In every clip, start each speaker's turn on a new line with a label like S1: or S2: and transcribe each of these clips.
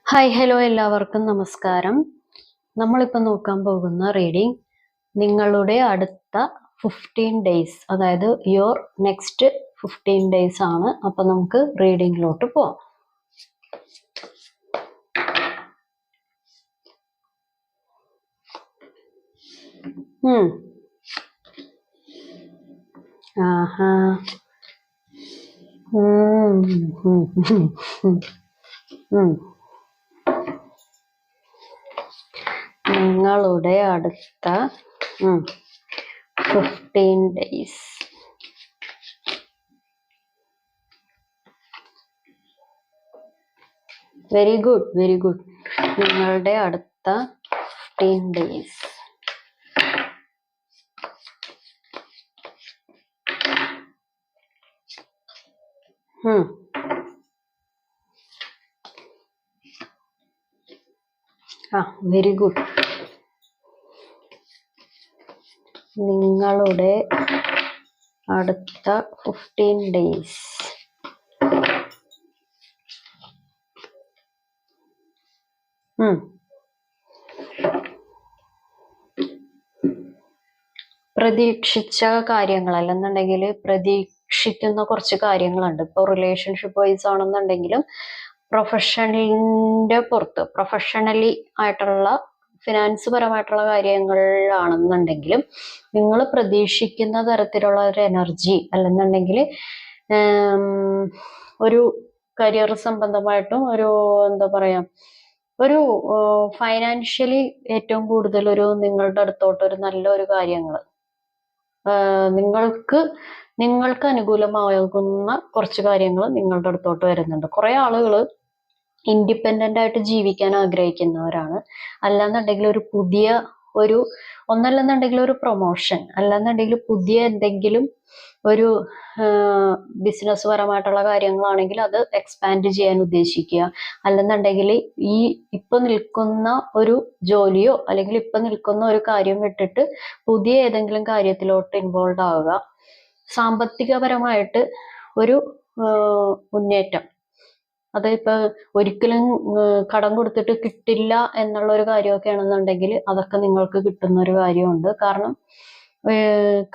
S1: Hi hello എല്ലാവർക്കും നമസ്കാരം. നമ്മളിപ്പോൾ നോക്കാൻ പോകുന്ന റീഡിംഗ് നിങ്ങളുടെ അടുത്ത 15 ഡേയ്സ്, അതായത് യുവർ നെക്സ്റ്റ് 15 ഡേയ്സ് ആണ്. അപ്പൊ നമുക്ക് റീഡിങ്ങിലോട്ട് പോവാം. ആഹാ നിങ്ങളുടെ അടുത്ത 15 days. Very good, very good. നിങ്ങളുടെ അടുത്ത 15 ഡേയ്സ്. Very good. നിങ്ങളുടെ അടുത്ത 15 ഡേയ്സ്. പ്രതീക്ഷിച്ച കാര്യങ്ങൾ അല്ലെന്നുണ്ടെങ്കിൽ പ്രതീക്ഷിക്കുന്ന കുറച്ച് കാര്യങ്ങളുണ്ട്. ഇപ്പോൾ റിലേഷൻഷിപ്പ് വൈസ് ആണെന്നുണ്ടെങ്കിലും പ്രൊഫഷണലിന്റെ പുറത്ത് പ്രൊഫഷണലി ആയിട്ടുള്ള ഫിനാൻസ് പരമായിട്ടുള്ള കാര്യങ്ങളിലാണെന്നുണ്ടെങ്കിലും നിങ്ങൾ പ്രതീക്ഷിക്കുന്ന തരത്തിലുള്ള ഒരു എനർജി അല്ലെന്നുണ്ടെങ്കിൽ ഒരു കരിയർ സംബന്ധമായിട്ടും ഒരു എന്താ പറയാ ഒരു ഫൈനാൻഷ്യലി ഏറ്റവും കൂടുതൽ ഒരു നിങ്ങളുടെ അടുത്തോട്ട് ഒരു നല്ലൊരു കാര്യങ്ങൾ നിങ്ങൾക്ക് അനുകൂലമാകുന്ന കുറച്ച് കാര്യങ്ങൾ നിങ്ങളുടെ അടുത്തോട്ട് വരുന്നുണ്ട്. കുറെ ആളുകൾ ഇൻഡിപെൻഡന്റ് ആയിട്ട് ജീവിക്കാൻ ആഗ്രഹിക്കുന്നവരാണ്. അല്ലാന്നുണ്ടെങ്കിൽ ഒരു പുതിയ ഒന്നല്ലെന്നുണ്ടെങ്കിൽ ഒരു പ്രൊമോഷൻ, അല്ലാന്നുണ്ടെങ്കിൽ പുതിയ എന്തെങ്കിലും ഒരു ബിസിനസ് പരമായിട്ടുള്ള കാര്യങ്ങളാണെങ്കിൽ അത് എക്സ്പാൻഡ് ചെയ്യാൻ ഉദ്ദേശിക്കുക. അല്ലെന്നുണ്ടെങ്കിൽ ഇപ്പൊ നിൽക്കുന്ന ഒരു ജോലിയോ അല്ലെങ്കിൽ ഇപ്പൊ നിൽക്കുന്ന ഒരു കാര്യം വിട്ടിട്ട് പുതിയ ഏതെങ്കിലും കാര്യത്തിലോട്ട് ഇൻവോൾവ് ആവുക. സാമ്പത്തികപരമായിട്ട് ഒരു മുന്നേറ്റം, അത് ഇപ്പൊ ഒരിക്കലും കടം കൊടുത്തിട്ട് കിട്ടില്ല എന്നുള്ള ഒരു കാര്യമൊക്കെ ആണെന്നുണ്ടെങ്കിൽ അതൊക്കെ നിങ്ങൾക്ക് കിട്ടുന്ന ഒരു കാര്യമുണ്ട്. കാരണം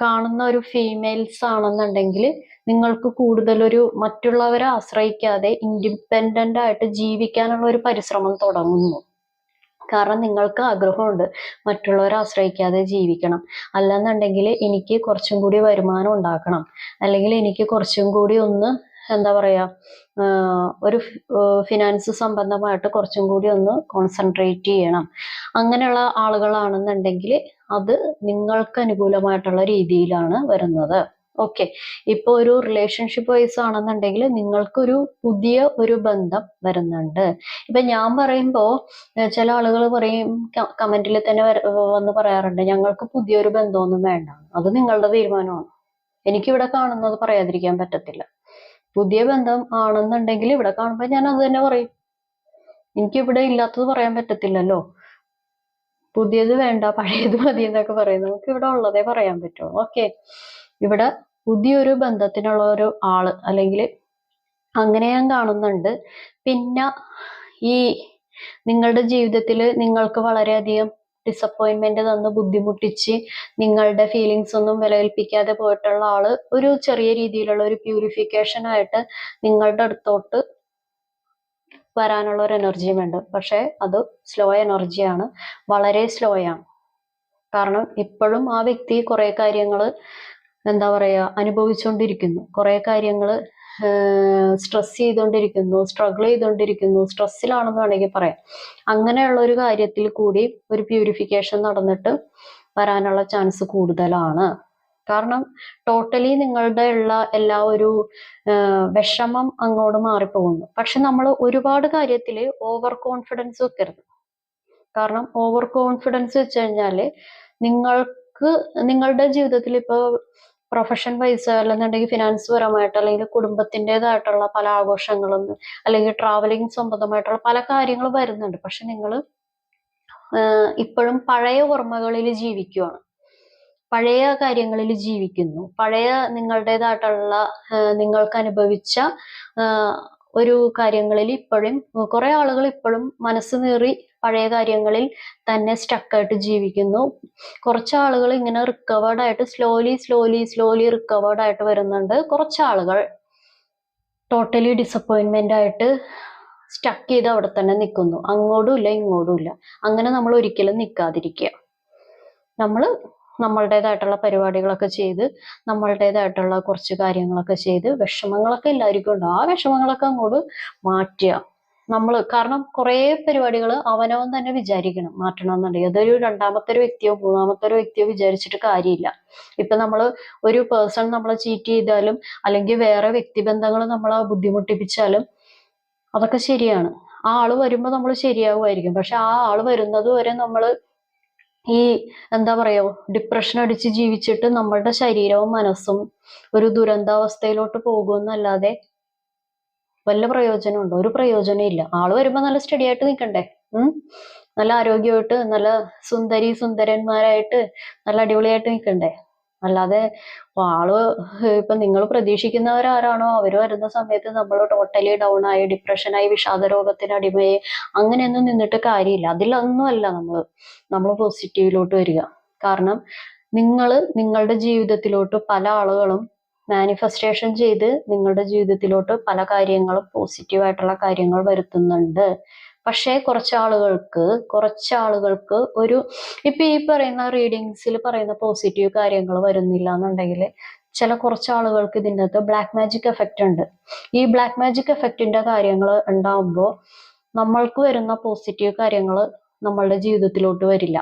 S1: കാണുന്ന ഒരു ഫീമെയിൽസ് ആണെന്നുണ്ടെങ്കിൽ നിങ്ങൾക്ക് കൂടുതലൊരു മറ്റുള്ളവരെ ആശ്രയിക്കാതെ ഇൻഡിപെൻഡന്റ് ആയിട്ട് ജീവിക്കാനുള്ള ഒരു പരിശ്രമം തുടങ്ങുന്നു. കാരണം നിങ്ങൾക്ക് ആഗ്രഹമുണ്ട് മറ്റുള്ളവരെ ആശ്രയിക്കാതെ ജീവിക്കണം, അല്ലെന്നുണ്ടെങ്കിൽ എനിക്ക് കുറച്ചും കൂടി വരുമാനം ഉണ്ടാക്കണം, അല്ലെങ്കിൽ എനിക്ക് കുറച്ചും കൂടി ഒന്ന് എന്താ പറയാ ഒരു ഫിനാൻസ് സംബന്ധമായിട്ട് കുറച്ചും കൂടി ഒന്ന് കോൺസെൻട്രേറ്റ് ചെയ്യണം. അങ്ങനെയുള്ള ആളുകളാണെന്നുണ്ടെങ്കിൽ അത് നിങ്ങൾക്ക് അനുകൂലമായിട്ടുള്ള രീതിയിലാണ് വരുന്നത്. ഓക്കെ, ഇപ്പൊ ഒരു റിലേഷൻഷിപ്പ് വൈസ് ആണെന്നുണ്ടെങ്കിൽ നിങ്ങൾക്കൊരു പുതിയ ഒരു ബന്ധം വരുന്നുണ്ട്. ഇപ്പൊ ഞാൻ പറയുമ്പോ ചില ആളുകൾ പറയും, കമന്റിൽ തന്നെ വന്ന് പറയാറുണ്ട്, ഞങ്ങൾക്ക് പുതിയൊരു ബന്ധമൊന്നും വേണ്ട. അത് നിങ്ങളുടെ തീരുമാനമാണ്. എനിക്കിവിടെ കാണുന്നത് പറയാതിരിക്കാൻ പറ്റത്തില്ല. പുതിയ ബന്ധം ആണെന്നുണ്ടെങ്കിൽ ഇവിടെ കാണുമ്പോൾ ഞാൻ അത് തന്നെ പറയും. എനിക്കിവിടെ ഇല്ലാത്തത് പറയാൻ പറ്റത്തില്ലല്ലോ. പുതിയത് വേണ്ട പഴയത് മതി എന്നൊക്കെ പറയും. നമുക്ക് ഇവിടെ ഉള്ളതേ പറയാൻ പറ്റുള്ളൂ. ഓക്കെ, ഇവിടെ പുതിയൊരു ബന്ധത്തിനുള്ള ഒരു ആള് അല്ലെങ്കിൽ അങ്ങനെ ഞാൻ കാണുന്നുണ്ട്. പിന്നെ ഈ നിങ്ങളുടെ ജീവിതത്തിൽ നിങ്ങൾക്ക് വളരെയധികം ഡിസപ്പോയിന്റ്മെന്റ് തന്ന് ബുദ്ധിമുട്ടിച്ച് നിങ്ങളുടെ ഫീലിങ്സ് ഒന്നും വിലകൽപ്പിക്കാതെ പോയിട്ടുള്ള ആള് ഒരു ചെറിയ രീതിയിലുള്ള ഒരു പ്യൂരിഫിക്കേഷൻ ആയിട്ട് നിങ്ങളുടെ അടുത്തോട്ട് വരാനുള്ള ഒരു എനർജിയും ഉണ്ട്. പക്ഷെ അത് സ്ലോ എനർജിയാണ്, വളരെ സ്ലോ ആണ്. കാരണം ഇപ്പോഴും ആ വ്യക്തി കുറെ കാര്യങ്ങൾ എന്താ പറയാ അനുഭവിച്ചുകൊണ്ടിരിക്കുന്നു, കുറെ കാര്യങ്ങൾ സ്ട്രെസ് ചെയ്തുകൊണ്ടിരിക്കുന്നു, സ്ട്രഗിൾ ചെയ്തുകൊണ്ടിരിക്കുന്നു, സ്ട്രെസ്സിലാണെന്ന് വേണമെങ്കിൽ പറയാം. അങ്ങനെയുള്ള ഒരു കാര്യത്തിൽ കൂടി ഒരു പ്യൂരിഫിക്കേഷൻ നടന്നിട്ട് വരാനുള്ള ചാൻസ് കൂടുതലാണ്. കാരണം ടോട്ടലി നിങ്ങളുടെ ഉള്ള എല്ലാ ഒരു വിഷമം അങ്ങോട്ട് മാറിപ്പോകുന്നു. പക്ഷെ നമ്മൾ ഒരുപാട് കാര്യത്തിൽ ഓവർ കോൺഫിഡൻസ് വെക്കരുത്. കാരണം ഓവർ കോൺഫിഡൻസ് വെച്ച് കഴിഞ്ഞാല് നിങ്ങളുടെ ജീവിതത്തിൽ ഇപ്പൊ പ്രൊഫഷൻ വൈസ് അല്ലെന്നുണ്ടെങ്കിൽ ഫിനാൻസ് പരമായിട്ട് അല്ലെങ്കിൽ കുടുംബത്തിൻ്റെതായിട്ടുള്ള പല ആഘോഷങ്ങളും അല്ലെങ്കിൽ ട്രാവലിംഗ് സംബന്ധമായിട്ടുള്ള പല കാര്യങ്ങളും വരുന്നുണ്ട്. പക്ഷെ നിങ്ങൾ ഇപ്പോഴും പഴയ ഓർമ്മകളിൽ ജീവിക്കുകയാണ്, പഴയ കാര്യങ്ങളിൽ ജീവിക്കുന്നു, പഴയ നിങ്ങളുടേതായിട്ടുള്ള നിങ്ങൾക്ക് അനുഭവിച്ച ഒരു കാര്യങ്ങളിൽ ഇപ്പോഴും കുറെ ആളുകൾ ഇപ്പോഴും മനസ്സ് നീറി പഴയ കാര്യങ്ങളിൽ തന്നെ സ്റ്റക്കായിട്ട് ജീവിക്കുന്നു. കുറച്ച് ആളുകൾ ഇങ്ങനെ റിക്കവേർഡ് ആയിട്ട് സ്ലോലി റിക്കവേർഡ് ആയിട്ട് വരുന്നുണ്ട്. കുറച്ച് ആളുകൾ ടോട്ടലി ഡിസപ്പോയിൻമെന്റ് ആയിട്ട് സ്റ്റക്ക് ചെയ്ത് അവിടെ തന്നെ നിൽക്കുന്നു. അങ്ങോട്ടും ഇല്ല ഇങ്ങോട്ടും ഇല്ല. അങ്ങനെ നമ്മൾ ഒരിക്കലും നിൽക്കാതിരിക്കുക. നമ്മൾ നമ്മളുടേതായിട്ടുള്ള പരിപാടികളൊക്കെ ചെയ്ത് നമ്മളുടേതായിട്ടുള്ള കുറച്ച് കാര്യങ്ങളൊക്കെ ചെയ്ത് വിഷമങ്ങളൊക്കെ എല്ലാവർക്കും ഉണ്ട്. ആ വിഷമങ്ങളൊക്കെ അങ്ങോട്ട് മാറ്റുക. കാരണം കുറേ പരിപാടികൾ അവനവൻ തന്നെ വിചാരിക്കണം മാറ്റണമെന്നുണ്ടെങ്കിൽ. അതൊരു രണ്ടാമത്തെ ഒരു വ്യക്തിയോ മൂന്നാമത്തെ ഒരു വ്യക്തിയോ വിചാരിച്ചിട്ട് കാര്യമില്ല. ഇപ്പൊ നമ്മൾ ഒരു പേഴ്സൺ നമ്മളെ ചീറ്റ് ചെയ്താലും അല്ലെങ്കിൽ വേറെ വ്യക്തിബന്ധങ്ങൾ നമ്മളെ ബുദ്ധിമുട്ടിപ്പിച്ചാലും അതൊക്കെ ശരിയാണ്. ആ ആള് വരുമ്പോ നമ്മൾ ശരിയാവുമായിരിക്കും. പക്ഷെ ആ ആള് വരുന്നത് വരെ നമ്മൾ ഈ എന്താ പറയാ ഡിപ്രഷൻ അടിച്ച് ജീവിച്ചിട്ട് നമ്മളുടെ ശരീരവും മനസ്സും ഒരു ദുരന്താവസ്ഥയിലോട്ട് പോകുമെന്നല്ലാതെ വല്ല പ്രയോജനമുണ്ടോ? ഒരു പ്രയോജനം ഇല്ല. ആള് വരുമ്പോ നല്ല സ്റ്റഡി ആയിട്ട് നിൽക്കണ്ടേ? നല്ല ആരോഗ്യമായിട്ട് നല്ല സുന്ദരന്മാരായിട്ട് നല്ല അടിപൊളിയായിട്ട് നിൽക്കണ്ടേ? അല്ലാതെ ആള് ഇപ്പൊ നിങ്ങൾ പ്രതീക്ഷിക്കുന്നവരാരാണോ അവര് വരുന്ന സമയത്ത് നമ്മൾ ടോട്ടലി ഡൗൺ ആയി ഡിപ്രഷനായി വിഷാദ രോഗത്തിന് അടിമയെ അങ്ങനെയൊന്നും നിന്നിട്ട് കാര്യമില്ല. അതിലൊന്നും അല്ല നമ്മൾ പോസിറ്റീവിലോട്ട് വരിക. കാരണം നിങ്ങളുടെ ജീവിതത്തിലോട്ട് പല ആളുകളും മാനിഫെസ്റ്റേഷൻ ചെയ്ത് നിങ്ങളുടെ ജീവിതത്തിലോട്ട് പല കാര്യങ്ങളും പോസിറ്റീവായിട്ടുള്ള കാര്യങ്ങൾ വരുത്തുന്നുണ്ട്. പക്ഷേ കുറച്ച് ആളുകൾക്ക് ഒരു ഇപ്പൊ ഈ പറയുന്ന റീഡിങ്സിൽ പറയുന്ന പോസിറ്റീവ് കാര്യങ്ങൾ വരുന്നില്ല എന്നുണ്ടെങ്കിൽ ചില കുറച്ച് ആളുകൾക്ക് ഇതിൻ്റെ അകത്ത് ബ്ലാക്ക് മാജിക് എഫക്റ്റ് ഉണ്ട്. ഈ ബ്ലാക്ക് മാജിക് എഫക്റ്റിന്റെ കാര്യങ്ങൾ ഉണ്ടാവുമ്പോൾ നമ്മൾക്ക് വരുന്ന പോസിറ്റീവ് കാര്യങ്ങൾ നമ്മളുടെ ജീവിതത്തിലോട്ട് വരില്ല.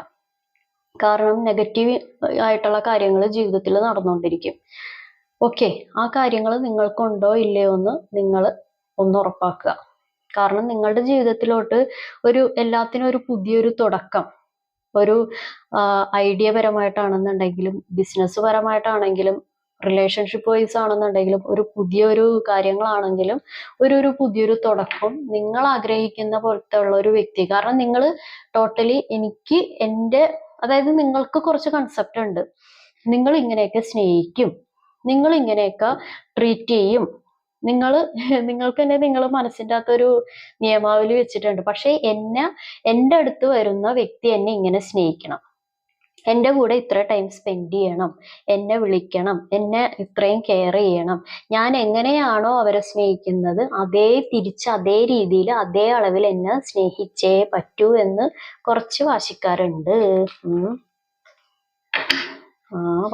S1: കാരണം നെഗറ്റീവ് ആയിട്ടുള്ള കാര്യങ്ങൾ ജീവിതത്തിൽ നടന്നുകൊണ്ടിരിക്കും. ഓക്കെ, ആ കാര്യങ്ങൾ നിങ്ങൾക്കുണ്ടോ ഇല്ലയോ എന്ന് നിങ്ങൾ ഒന്ന് ഉറപ്പാക്കുക. കാരണം നിങ്ങളുടെ ജീവിതത്തിലോട്ട് എല്ലാത്തിനും ഒരു പുതിയൊരു തുടക്കം, ഒരു ഐഡിയ പരമായിട്ടാണെന്നുണ്ടെങ്കിലും ബിസിനസ് പരമായിട്ടാണെങ്കിലും റിലേഷൻഷിപ്പ് വൈസ് ആണെന്നുണ്ടെങ്കിലും പുതിയൊരു കാര്യങ്ങളാണെങ്കിലും ഒരു പുതിയൊരു തുടക്കം നിങ്ങൾ ആഗ്രഹിക്കുന്ന പോലത്തെ ഉള്ള ഒരു വ്യക്തി. കാരണം നിങ്ങൾ ടോട്ടലി അതായത് നിങ്ങൾക്ക് കുറച്ച് കൺസെപ്റ്റ് ഉണ്ട്. നിങ്ങൾ ഇങ്ങനെയൊക്കെ സ്നേഹിക്കും, നിങ്ങൾ ഇങ്ങനെയൊക്കെ ട്രീറ്റ് ചെയ്യും, നിങ്ങൾക്ക് തന്നെ നിങ്ങൾ മനസ്സിൻ്റെ അകത്തൊരു നിയമാവലി വെച്ചിട്ടുണ്ട്. പക്ഷെ എൻ്റെ അടുത്ത് വരുന്ന വ്യക്തി എന്നെ ഇങ്ങനെ സ്നേഹിക്കണം, എൻ്റെ കൂടെ ഇത്ര ടൈം സ്പെൻഡ് ചെയ്യണം, എന്നെ വിളിക്കണം, എന്നെ ഇത്രയും കെയർ ചെയ്യണം, ഞാൻ എങ്ങനെയാണോ അവരെ സ്നേഹിക്കുന്നത് തിരിച്ച് അതേ രീതിയിൽ അതേ അളവിൽ എന്നെ സ്നേഹിച്ചേ പറ്റൂ എന്ന് കുറച്ച് വാശിക്കാരുണ്ട്.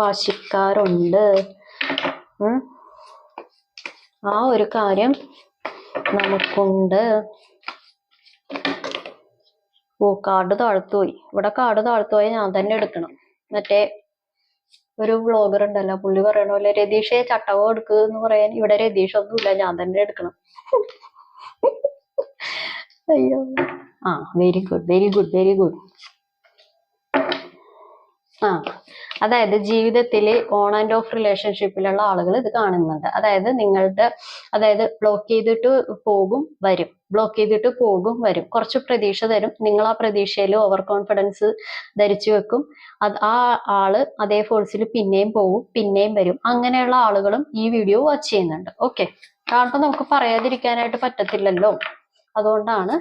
S1: വാശിക്കാരുണ്ട്. ആ ഒരു കാര്യം നമുക്കുണ്ട്. കാർഡ് താഴ്ത്തുപോയി. ഇവിടെ കാർഡ് താഴ്ത്തുപോയി ഞാൻ തന്നെ എടുക്കണം. മറ്റേ ഒരു വ്ളോഗർ ഉണ്ടല്ലോ, പുള്ളി പറയണ പോലെ രതീഷെ ചട്ടകം എടുക്കുക എന്ന് പറയാൻ ഇവിടെ രതീഷ് ഒന്നുമില്ല, ഞാൻ തന്നെ എടുക്കണം. അയ്യോ. Very good. അതായത് ജീവിതത്തിൽ ഓൺ ആൻഡ് ഓഫ് റിലേഷൻഷിപ്പിലുള്ള ആളുകൾ ഇത് കാണുന്നുണ്ട്. അതായത് ബ്ലോക്ക് ചെയ്തിട്ട് പോകും വരും, കുറച്ച് പ്രതീക്ഷ തരും, നിങ്ങൾ ആ പ്രതീക്ഷയിൽ ഓവർ കോൺഫിഡൻസ് ധരിച്ചു വെക്കും. ആ ആള് അതേ ഫോഴ്സിൽ പിന്നെയും പോകും, പിന്നെയും വരും. അങ്ങനെയുള്ള ആളുകളും ഈ വീഡിയോ വാച്ച് ചെയ്യുന്നുണ്ട്. ഓക്കെ, കാരണം നമുക്ക് പറയാതിരിക്കാനായിട്ട് പറ്റത്തില്ലല്ലോ, അതുകൊണ്ടാണ്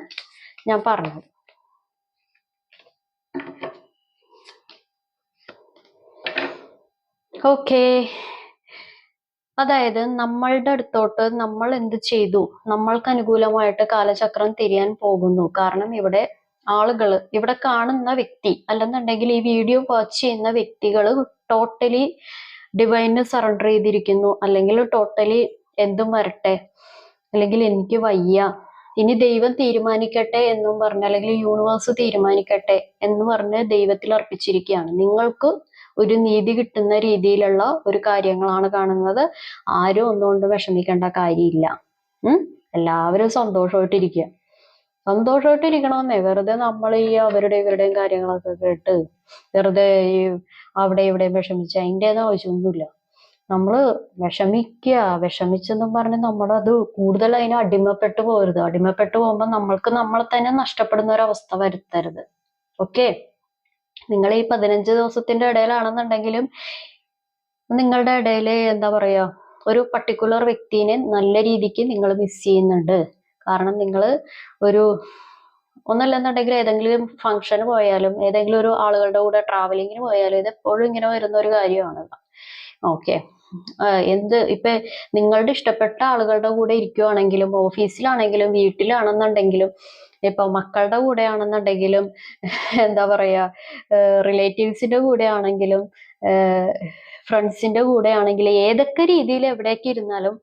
S1: ഞാൻ പറഞ്ഞത്. ഓക്കെ, അതായത് നമ്മളുടെ അടുത്തോട്ട് നമ്മൾ എന്ത് ചെയ്തു, നമ്മൾക്ക് അനുകൂലമായിട്ട് കാലചക്രം തിരിയാൻ പോകുന്നു. കാരണം ഇവിടെ കാണുന്ന വ്യക്തി അല്ലെന്നുണ്ടെങ്കിൽ ഈ വീഡിയോ വാച്ച് ചെയ്യുന്ന വ്യക്തികൾ ടോട്ടലി ഡിവൈന് സറണ്ടർ ചെയ്തിരിക്കുന്നു. അല്ലെങ്കിൽ ടോട്ടലി എന്തും വരട്ടെ, അല്ലെങ്കിൽ എനിക്ക് വയ്യ, ഇനി ദൈവം തീരുമാനിക്കട്ടെ എന്നും പറഞ്ഞ്, അല്ലെങ്കിൽ യൂണിവേഴ്സ് തീരുമാനിക്കട്ടെ എന്ന് പറഞ്ഞ് ദൈവത്തിൽ അർപ്പിച്ചിരിക്കുകയാണ്. നിങ്ങൾക്ക് ഒരു നീതി കിട്ടുന്ന രീതിയിലുള്ള ഒരു കാര്യങ്ങളാണ് കാണുന്നത്. ആരും ഒന്നുകൊണ്ട് വിഷമിക്കേണ്ട കാര്യമില്ല. എല്ലാവരും സന്തോഷമായിട്ടിരിക്കണമെന്നേ. വെറുതെ നമ്മൾ ഈ ഇവരുടെയും കാര്യങ്ങളൊക്കെ കേട്ട് വെറുതെ ഈ അവിടെ ഇവിടെയും വിഷമിച്ച് അതിൻ്റെ ആവശ്യമൊന്നുമില്ല. നമ്മള് വിഷമിച്ചെന്നും പറഞ്ഞ് നമ്മളത് കൂടുതൽ അതിന് അടിമപ്പെട്ടു പോകരുത്. അടിമപ്പെട്ടു പോകുമ്പോൾ നമ്മൾക്ക് നമ്മളെ തന്നെ നഷ്ടപ്പെടുന്ന ഒരവസ്ഥ വരുത്തരുത്. ഓക്കെ, നിങ്ങൾ ഈ 15 ദിവസത്തിന്റെ ഇടയിലാണെന്നുണ്ടെങ്കിലും നിങ്ങളുടെ ഇടയിൽ എന്താ പറയാ ഒരു പർട്ടിക്കുലർ വ്യക്തിനെ നല്ല രീതിക്ക് നിങ്ങൾ മിസ് ചെയ്യുന്നുണ്ട്. കാരണം നിങ്ങൾ ഒരു ഒന്നല്ലെന്നുണ്ടെങ്കിൽ ഏതെങ്കിലും ഫംഗ്ഷന് പോയാലും ഏതെങ്കിലും ഒരു ആളുകളുടെ കൂടെ ട്രാവലിങ്ങിന് പോയാലും ഇത് എപ്പോഴും ഇങ്ങനെ വരുന്ന ഒരു കാര്യമാണ്. ഓക്കെ, ഇപ്പൊ നിങ്ങളുടെ ഇഷ്ടപ്പെട്ട ആളുകളുടെ കൂടെ ഇരിക്കുവാണെങ്കിലും ഓഫീസിലാണെങ്കിലും വീട്ടിലാണെന്നുണ്ടെങ്കിലും ഇപ്പൊ മക്കളുടെ കൂടെ ആണെന്നുണ്ടെങ്കിലും എന്താ പറയാ റിലേറ്റീവ്സിന്റെ കൂടെ ആണെങ്കിലും ഫ്രണ്ട്സിന്റെ കൂടെ ആണെങ്കിലും ഏതൊക്കെ രീതിയിൽ എവിടേക്ക് ഇരുന്നാലും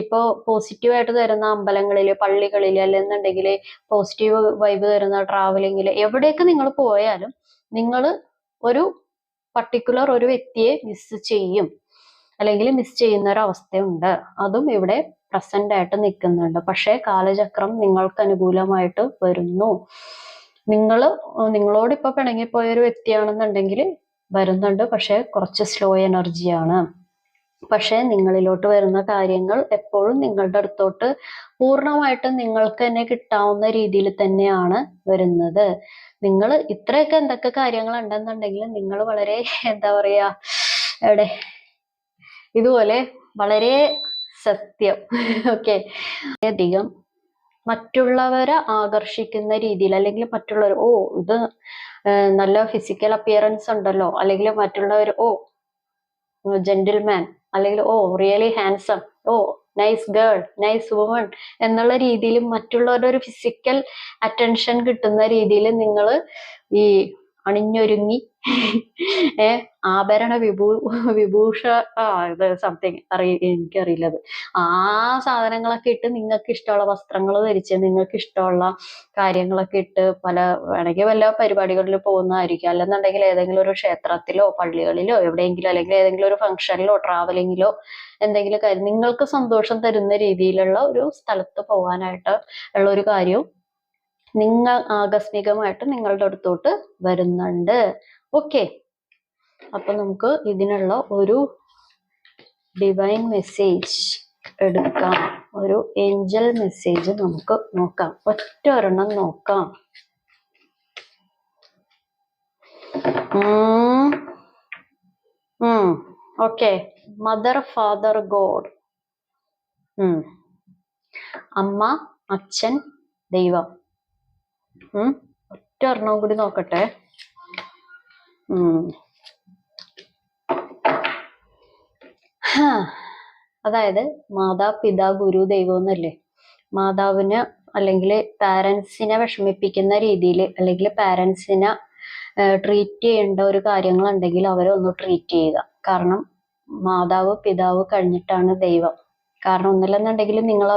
S1: ഇപ്പോ പോസിറ്റീവായിട്ട് തരുന്ന അമ്പലങ്ങളില് പള്ളികളില് അല്ലെന്നുണ്ടെങ്കിൽ പോസിറ്റീവ് വൈബ് തരുന്ന ട്രാവലിങ്ങില് എവിടേക്ക് നിങ്ങൾ പോയാലും നിങ്ങൾ ഒരു പർട്ടിക്കുലർ ഒരു വ്യക്തിയെ മിസ് ചെയ്യും, അല്ലെങ്കിൽ മിസ് ചെയ്യുന്ന ഒരു അവസ്ഥയുണ്ട്. അതും ഇവിടെ പ്രസന്റ് ആയിട്ട് നിൽക്കുന്നുണ്ട്. പക്ഷേ കാലചക്രം നിങ്ങൾക്ക് അനുകൂലമായിട്ട് വരുന്നു. നിങ്ങളോട് ഇപ്പൊ പിണങ്ങിപ്പോയ ഒരു വ്യക്തിയാണെന്നുണ്ടെങ്കിൽ വരുന്നുണ്ട്, പക്ഷെ കുറച്ച് സ്ലോ എനർജിയാണ്. പക്ഷെ നിങ്ങളിലോട്ട് വരുന്ന കാര്യങ്ങൾ എപ്പോഴും നിങ്ങളുടെ അടുത്തോട്ട് പൂർണ്ണമായിട്ടും നിങ്ങൾക്ക് തന്നെ കിട്ടാവുന്ന രീതിയിൽ തന്നെയാണ് വരുന്നത്. നിങ്ങൾ ഇത്രയൊക്കെ എന്തൊക്കെ കാര്യങ്ങൾ ഉണ്ടെന്നുണ്ടെങ്കിൽ നിങ്ങൾ വളരെ എന്താ പറയാ എവിടെ ഇതുപോലെ വളരെ സത്യം ഓക്കെ അധികം മറ്റുള്ളവരെ ആകർഷിക്കുന്ന രീതിയിൽ അല്ലെങ്കിൽ മറ്റുള്ളവർ ഇത് നല്ല ഫിസിക്കൽ അപ്പിയറൻസ് ഉണ്ടല്ലോ, അല്ലെങ്കിൽ മറ്റുള്ളവർ ജെന്റിൽമാൻ, അല്ലെങ്കിൽ really handsome, nice girl, nice woman എന്നുള്ള രീതിയിൽ മറ്റുള്ളവരുടെ ഒരു ഫിസിക്കൽ അറ്റൻഷൻ കിട്ടുന്ന രീതിയിൽ നിങ്ങൾ ഈ അണിഞ്ഞൊരുങ്ങി ആഭരണ വിഭൂഷ ഇത് സംതിങ് എനിക്കറിയില്ലത് ആ സാധനങ്ങളൊക്കെ ഇട്ട് നിങ്ങൾക്ക് ഇഷ്ടമുള്ള വസ്ത്രങ്ങൾ ധരിച്ച് നിങ്ങൾക്ക് ഇഷ്ടമുള്ള കാര്യങ്ങളൊക്കെ ഇട്ട് വേണമെങ്കിൽ വല്ല പരിപാടികളിൽ പോകുന്നതായിരിക്കും, അല്ലെന്നുണ്ടെങ്കിൽ ഏതെങ്കിലും ഒരു ക്ഷേത്രത്തിലോ പള്ളികളിലോ എവിടെയെങ്കിലും അല്ലെങ്കിൽ ഏതെങ്കിലും ഒരു ഫംഗ്ഷനിലോ ട്രാവലിങ്ങിലോ എന്തെങ്കിലും കാര്യം നിങ്ങൾക്ക് സന്തോഷം തരുന്ന രീതിയിലുള്ള ഒരു സ്ഥലത്ത് പോകാനായിട്ട് ഉള്ള ഒരു കാര്യവും നിങ്ങൾ ആകസ്മികമായിട്ട് നിങ്ങളുടെ അടുത്തോട്ട് വരുന്നുണ്ട്. ഓക്കെ, അപ്പൊ നമുക്ക് ഇതിനുള്ള ഒരു ഡിവൈൻ മെസ്സേജ് എടുക്കാം. ഒരു ഏഞ്ചൽ മെസ്സേജ് നമുക്ക് നോക്കാം. ഒറ്റ ഒരെണ്ണം നോക്കാം. Okay, mother, father, God. അമ്മ, അച്ഛൻ, ദൈവം. ഒറ്റ ഒരെണ്ണം കൂടി നോക്കട്ടെ. അതായത് മാതാപിതാ ഗുരു ദൈവം എന്നല്ലേ. മാതാവിന് അല്ലെങ്കിൽ പാരൻസിനെ വിഷമിപ്പിക്കുന്ന രീതിയിൽ അല്ലെങ്കിൽ പാരൻസിനെ ട്രീറ്റ് ചെയ്യേണ്ട ഒരു കാര്യങ്ങളുണ്ടെങ്കിൽ അവരെ ഒന്ന് ട്രീറ്റ് ചെയ്യുക. കാരണം മാതാവ് പിതാവ് കഴിഞ്ഞിട്ടാണ് ദൈവം. കാരണം ഒന്നില്ലെന്നുണ്ടെങ്കിൽ നിങ്ങൾ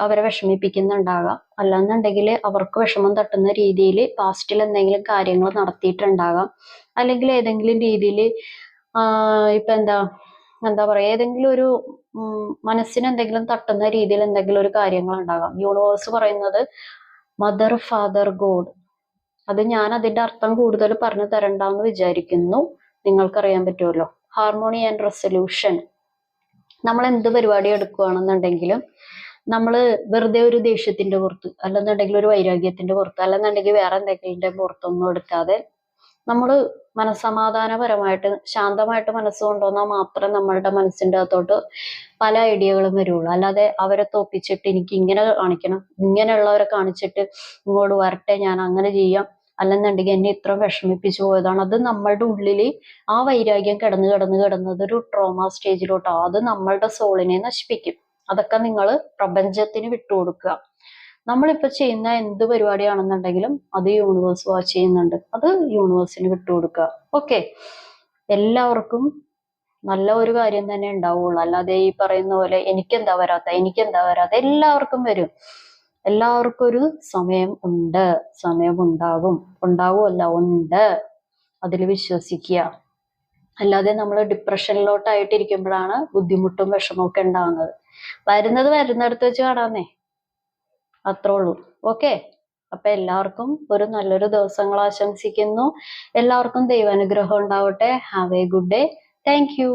S1: അവരെ വിഷമിപ്പിക്കുന്നുണ്ടാകാം, അല്ലാന്നുണ്ടെങ്കിൽ അവർക്ക് വിഷമം തട്ടുന്ന രീതിയിൽ പാസ്റ്റിൽ എന്തെങ്കിലും കാര്യങ്ങൾ നടത്തിയിട്ടുണ്ടാകാം, അല്ലെങ്കിൽ ഏതെങ്കിലും രീതിയിൽ ഇപ്പൊ എന്താ പറയാ ഏതെങ്കിലും ഒരു മനസ്സിന് എന്തെങ്കിലും തട്ടുന്ന രീതിയിൽ എന്തെങ്കിലും ഒരു കാര്യങ്ങൾ ഉണ്ടാകാം. യൂണിവേഴ്സ് പറയുന്നത് മദർ, ഫാദർ, ഗോഡ്. അത് ഞാൻ അതിന്റെ അർത്ഥം കൂടുതൽ പറഞ്ഞു തരണ്ടെന്ന് വിചാരിക്കുന്നു. നിങ്ങൾക്കറിയാൻ പറ്റുമല്ലോ. Harmony and resolution. നമ്മൾ എന്ത് പരിപാടി എടുക്കുകയാണെന്നുണ്ടെങ്കിലും നമ്മൾ വെറുതെ ഒരു ദേഷ്യത്തിന്റെ പുറത്ത് അല്ലെന്നുണ്ടെങ്കിൽ ഒരു വൈരാഗ്യത്തിന്റെ പുറത്ത് അല്ലെന്നുണ്ടെങ്കിൽ വേറെ എന്തെങ്കിലും പുറത്തൊന്നും എടുക്കാതെ നമ്മൾ മനസ്സമാധാനപരമായിട്ട് ശാന്തമായിട്ട് മനസ്സ് കൊണ്ടുവന്നാൽ മാത്രമേ നമ്മളുടെ മനസ്സിന്റെ അകത്തോട്ട് പല ഐഡിയകളും വരുള്ളൂ. അല്ലാതെ അവരെ തോപ്പിച്ചിട്ട് എനിക്ക് ഇങ്ങനെ കാണിക്കണം, ഇങ്ങനെയുള്ളവരെ കാണിച്ചിട്ട് ഇങ്ങോട്ട് വരട്ടെ, ഞാൻ അങ്ങനെ ചെയ്യാം, അല്ലെന്നുണ്ടെങ്കിൽ എന്നെ ഇത്ര വിഷമിപ്പിച്ചു പോയതാണ്, അത് നമ്മളുടെ ഉള്ളില് ആ വൈരാഗ്യം കിടന്നത് ഒരു ട്രോമ സ്റ്റേജിലോട്ടാവും. അത് നമ്മളുടെ സോളിനെ നശിപ്പിക്കും. അതൊക്കെ നിങ്ങൾ പ്രപഞ്ചത്തിന് വിട്ടുകൊടുക്കുക. നമ്മളിപ്പോ ചെയ്യുന്ന എന്ത് പരിപാടിയാണെന്നുണ്ടെങ്കിലും അത് യൂണിവേഴ്സ് വാച്ച് ചെയ്യുന്നുണ്ട്, അത് യൂണിവേഴ്സിന് വിട്ടുകൊടുക്കുക. ഓക്കെ, എല്ലാവർക്കും നല്ല ഒരു കാര്യം തന്നെ ഉണ്ടാവുള്ളൂ. അല്ലാതെ ഈ പറയുന്ന പോലെ എനിക്കെന്താ വരാത്ത എല്ലാവർക്കും വരും. എല്ലാവർക്കും ഒരു സമയം ഉണ്ട്, സമയം ഉണ്ടാവുമല്ല ഉണ്ട്. അതിൽ വിശ്വസിക്കുക. അല്ലാതെ നമ്മൾ ഡിപ്രഷനിലോട്ടായിട്ടിരിക്കുമ്പോഴാണ് ബുദ്ധിമുട്ടും വിഷമവും ഒക്കെ ഉണ്ടാകുന്നത്. വരുന്നിടത്ത് വെച്ച് കാണാന്നേ, അത്രേ ഉള്ളൂ. ഓക്കെ, അപ്പൊ എല്ലാവർക്കും ഒരു നല്ലൊരു ദിവസങ്ങൾ ആശംസിക്കുന്നു. എല്ലാവർക്കും ദൈവാനുഗ്രഹം ഉണ്ടാവട്ടെ. Have A good day. Thank you.